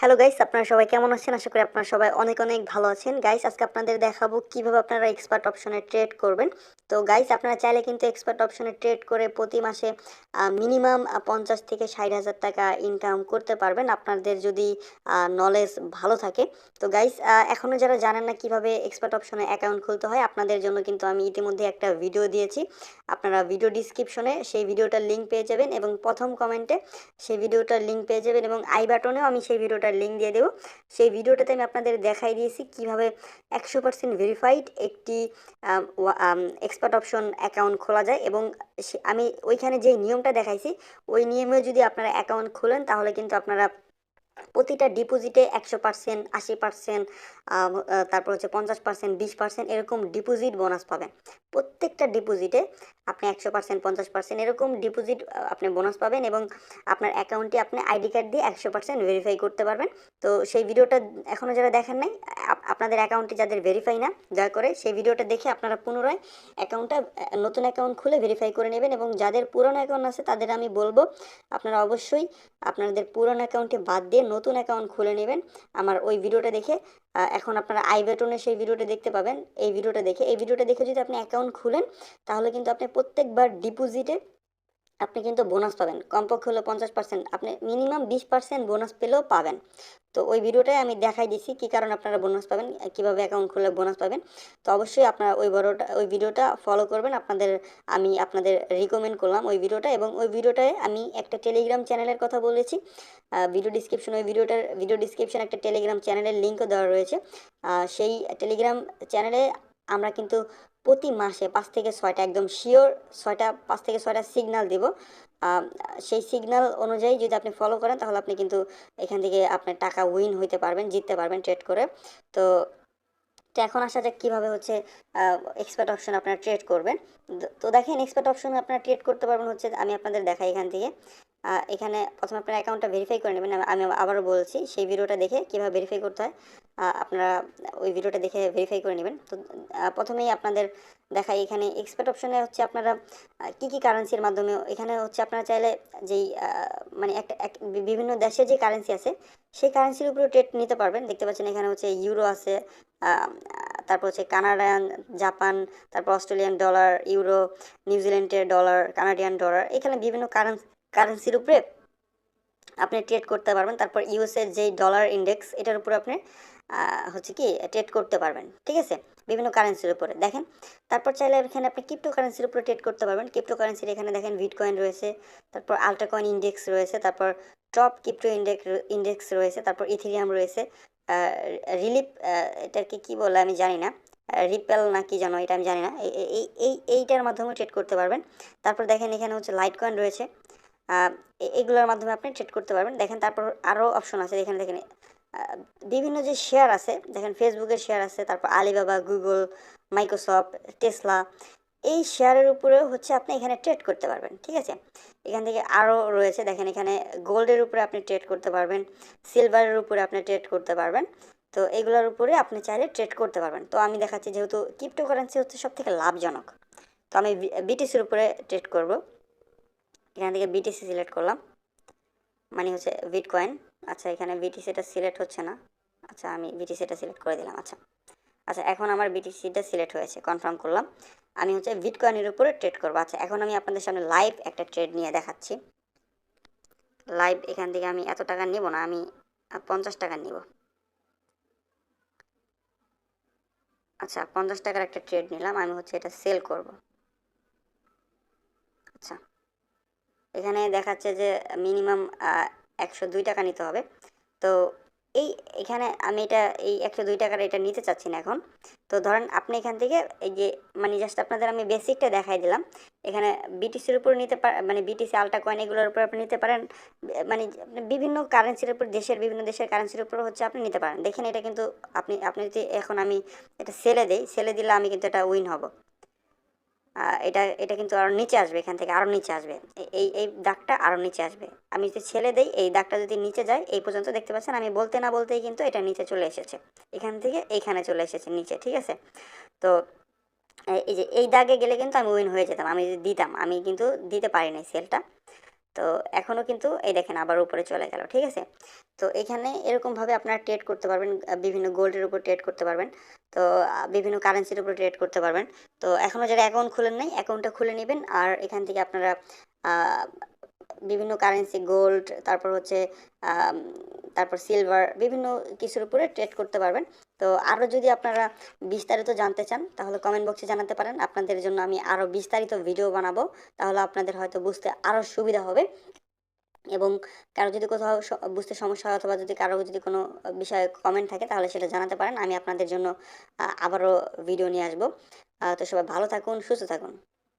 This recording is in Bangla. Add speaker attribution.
Speaker 1: হ্যালো গাইস, আপনারা সবাই কেমন আছেন? আশা করি আপনারা সবাই অনেক অনেক ভালো আছেন। গাইস, আজকে আপনাদের দেখাবো কিভাবে আপনারা এক্সপার্ট অপশনে ট্রেড করবেন। তো গাইস, আপনারা চাইলে কিন্তু এক্সপার্ট অপশনে ট্রেড করে প্রতি মাসে মিনিমাম 50 থেকে 60,000 টাকা ইনকাম করতে পারবেন, আপনাদের যদি নলেজ ভালো থাকে। তো গাইস, এখনও যারা জানেন না কিভাবে এক্সপার্ট অপশনে অ্যাকাউন্ট খুলতে হয়, আপনাদের জন্য কিন্তু আমি ইতিমধ্যে একটা ভিডিও দিয়েছি। আপনারা ভিডিও ডিসক্রিপশনে সেই ভিডিওটার লিঙ্ক পেয়ে যাবেন এবং প্রথম কমেন্টে সেই ভিডিওটার লিঙ্ক পেয়ে যাবেন এবং আই বাটনেও আমি সেই ভিডিওটার লিঙ্ক দিয়ে দেবো। সেই ভিডিওটাতে আমি আপনাদের দেখাই দিয়েছি কীভাবে 100% ভেরিফাইড একটি এক্সপার্ট অপশন অ্যাকাউন্ট খোলা যায় এবং আমি ওইখানে যেই নিয়মটা দেখাইছি ওই নিয়মে যদি আপনারা অ্যাকাউন্ট খোলেন তাহলে কিন্তু আপনারা প্রতিটা ডিপোজিটে 100%, 80%, তারপর হচ্ছে 50%, 20% এরকম ডিপোজিট বোনাস পাবেন। প্রত্যেকটা ডিপোজিটে আপনি 100%, 50% এরকম ডিপোজিট আপনি বোনাস পাবেন এবং আপনার অ্যাকাউন্টে আপনি আইডি কার্ড দিয়ে 100% ভেরিফাই করতে পারবেন। তো সেই ভিডিওটা এখনও যারা দেখেন নাই, আপনাদের অ্যাকাউন্টে যাদের ভেরিফাই না, দয়া করে সেই ভিডিওটা দেখে আপনারা পুনরায় অ্যাকাউন্টটা নতুন অ্যাকাউন্ট খুলে ভেরিফাই করে নেবেন এবং যাদের পুরনো অ্যাকাউন্ট আছে তাদের আমি বলবো আপনারা অবশ্যই আপনাদের পুরনো অ্যাকাউন্টে বাদ দিয়ে নতুন অ্যাকাউন্ট খুলে নেবেন আমার ওই ভিডিওটা দেখে। এখন আপনারা আই বাটনে সেই ভিডিওটা দেখতে পাবেন। এই ভিডিওটা দেখে যদি আপনি অ্যাকাউন্ট খুলেন তাহলে কিন্তু আপনি প্রত্যেকবার ডিপোজিটে আপনি কিন্তু বোনাস পাবেন। কমপক্ষে হলো 50%, আপনি মিনিমাম 20% বোনাস পেলেও পাবেন। তো ওই ভিডিওটাই আমি দেখাই দিচ্ছি কী কারণে আপনারা বোনাস পাবেন, কীভাবে অ্যাকাউন্ট খুললে বোনাস পাবেন। তো অবশ্যই আপনারা ওই ভিডিওটা ফলো করবেন। আমি আপনাদের রিকমেন্ড করলাম ওই ভিডিওটা এবং ওই ভিডিওটায় আমি একটা টেলিগ্রাম চ্যানেলের কথা বলেছি। ভিডিও ডিসক্রিপশন একটা টেলিগ্রাম চ্যানেলের লিঙ্কও দেওয়া রয়েছে। সেই টেলিগ্রাম চ্যানেলে আমরা কিন্তু প্রতি মাসে 5 থেকে 6টা একদম শিওর 5 থেকে 6টা সিগন্যাল দেব। সেই সিগন্যাল অনুযায়ী যদি আপনি ফলো করেন তাহলে আপনি কিন্তু এখান থেকে আপনার টাকা উইন হইতে পারবেন, জিততে পারবেন ট্রেড করে। তো এখন আসা যাক কীভাবে হচ্ছে এক্সপার্ট অপশন আপনারা ট্রেড করবেন। তো দেখেন, এক্সপার্ট অপশন আপনারা ট্রেড করতে পারবেন হচ্ছে, আমি আপনাদের দেখাই এখান থেকে। এখানে প্রথমে আপনার অ্যাকাউন্টটা ভেরিফাই করে নেবেন। আমি আবারও বলছি, সেই ভিডিওটা দেখে কীভাবে ভেরিফাই করতে হয় আপনারা ওই ভিডিওটা দেখে ভেরিফাই করে নেবেন। তো প্রথমেই আপনাদের দেখাই, এখানে এক্সপার্ট অপশনে হচ্ছে আপনারা কী কী কারেন্সির মাধ্যমে, এখানে হচ্ছে আপনারা চাইলে যেই মানে বিভিন্ন দেশে যে কারেন্সি আছে সেই কারেন্সির উপরে ট্রেড নিতে পারবেন। দেখতে পাচ্ছেন এখানে হচ্ছে ইউরো আছে, তারপর হচ্ছে কানাডিয়ান, জাপান, তারপর অস্ট্রেলিয়ান ডলার, ইউরো, নিউজিল্যান্ডের ডলার, কানাডিয়ান ডলার, এখানে বিভিন্ন কারেন্সির উপরে আপনি ট্রেড করতে পারবেন। তারপর ইউএসের যেই ডলার ইন্ডেক্স, এটার উপরে আপনি হচ্ছে কি ট্রেড করতে পারবেন, ঠিক আছে, বিভিন্ন কারেন্সির উপরে দেখেন। তারপর চাইলে এখানে আপনি ক্রিপ্টো কারেন্সির উপরে ট্রেড করতে পারবেন। ক্রিপ্টো কারেন্সির এখানে দেখেন বিটকয়েন রয়েছে, তারপর আল্ট্রা কয়েন ইন্ডেক্স রয়েছে, তারপর টপ ক্রিপ্টো ইন্ডেক্স রয়েছে, তারপর ইথেরিয়াম রয়েছে, রিলিপ, এটাকে কি বলে আমি জানি না, রিপেল না কি জানো, এটা আমি জানি না। এইটার মাধ্যমে ট্রেড করতে পারবেন। তারপর দেখেন এখানে হচ্ছে লাইট কয়েন রয়েছে, এগুলোর মাধ্যমে আপনি ট্রেড করতে পারবেন। দেখেন তারপর আরও অপশন আছে, এখানে দেখেন বিভিন্ন যে শেয়ার আছে, দেখেন ফেসবুকের শেয়ার আছে, তারপর আলিবাবা, গুগল, মাইক্রোসফট, টেসলা, এই শেয়ারের উপরেও হচ্ছে আপনি এখানে ট্রেড করতে পারবেন, ঠিক আছে। এখান থেকে আরও রয়েছে, দেখেন এখানে গোল্ডের উপরে আপনি ট্রেড করতে পারবেন, সিলভারের উপরে আপনি ট্রেড করতে পারবেন। তো এগুলোর উপরে আপনি চাইলে ট্রেড করতে পারবেন। তো আমি দেখাচ্ছি, যেহেতু ক্রিপ্টো কারেন্সি হচ্ছে সব থেকে লাভজনক, তো আমি বিটিসির উপরে ট্রেড করব। এখান থেকে বিটিসি সিলেক্ট করলাম, মানে হচ্ছে বিটকয়েন। আচ্ছা, এখানে বিটিসিটা সিলেক্ট হচ্ছে না। আচ্ছা, আমি বিটিসিটা সিলেক্ট করে দিলাম। আচ্ছা, এখন আমার বিটিসিটা সিলেক্ট হয়েছে, কনফার্ম করলাম। আমি হচ্ছে বিটকয়েনের উপরে ট্রেড করবো। আচ্ছা, এখন আমি আপনাদের সামনে লাইভ একটা ট্রেড নিয়ে দেখাচ্ছি। লাইভ এখান থেকে আমি এত টাকা নিব না, আমি 50 টাকা নিব। আচ্ছা, 50 টাকার একটা ট্রেড নিলাম, আমি হচ্ছে এটা সেল করব। আচ্ছা, এখানে দেখাচ্ছে যে মিনিমাম 102 টাকা নিতে হবে। তো এখানে আমি এই 102 টাকার এটা নিতে চাচ্ছি না এখন। তো ধরেন আপনি এখান থেকে এই যে মানে জাস্ট আপনাদের আমি বেসিকটা দেখাই দিলাম। এখানে বিটিসির উপর নিতে মানে বিটিসি, আল্ট্রা কয়েন, এগুলোর উপর আপনি নিতে পারেন। মানে বিভিন্ন কারেন্সির উপর, বিভিন্ন দেশের কারেন্সির উপর হচ্ছে আপনি নিতে পারেন। দেখেন এটা কিন্তু আপনি যদি এখন আমি এটা সেলে দিলে আমি কিন্তু এটা উইন হব। এটা কিন্তু আরও নিচে আসবে, এখান থেকে আরও নিচে আসবে, এই দাগটা আরও নিচে আসবে। আমি যদি ছেড়ে দেই, এই দাগটা যদি নিচে যায়, এই পর্যন্ত দেখতে পাচ্ছেন, আমি বলতে না বলতেই কিন্তু এটা নিচে চলে এসেছে, এখান থেকে এইখানে চলে এসেছে নিচে, ঠিক আছে। তো এই যে এই দাগে গেলে কিন্তু আমি উইন হয়ে যেতাম, আমি যদি দিতাম, আমি কিন্তু দিতে পারি নাই সেলটা। তো তো এখনও কিন্তু এই দেখেন আবার উপরে চলে গেল, ঠিক আছে। তো এখানে এরকমভাবে আপনারা ট্রেড করতে পারবেন, বিভিন্ন গোল্ডের উপর ট্রেড করতে পারবেন, তো বিভিন্ন কারেন্সির উপর ট্রেড করতে পারবেন। তো এখনও যারা অ্যাকাউন্ট খুলেন নাই, অ্যাকাউন্টটা খুলে নেবেন, আর এখান থেকে আপনারা বিভিন্ন কারেন্সি, গোল্ড, তারপর হচ্ছে আম, তারপর সিলভার, বিভিন্ন কিছুর উপরে ট্রেড করতে পারবেন। তো আরও যদি আপনারা বিস্তারিত জানতে চান তাহলে কমেন্ট বক্সে জানাতে পারেন, আপনাদের জন্য আমি আরও বিস্তারিত ভিডিও বানাবো, তাহলে আপনাদের হয়তো বুঝতে আরও সুবিধা হবে। এবং কারো যদি কোথাও বুঝতে সমস্যা হয়, অথবা যদি কারো যদি কোনো বিষয়ে কমেন্ট থাকে তাহলে সেটা জানাতে পারেন, আমি আপনাদের জন্য আবারও ভিডিও নিয়ে আসবো। তো সবাই ভালো থাকুন, সুস্থ থাকুন।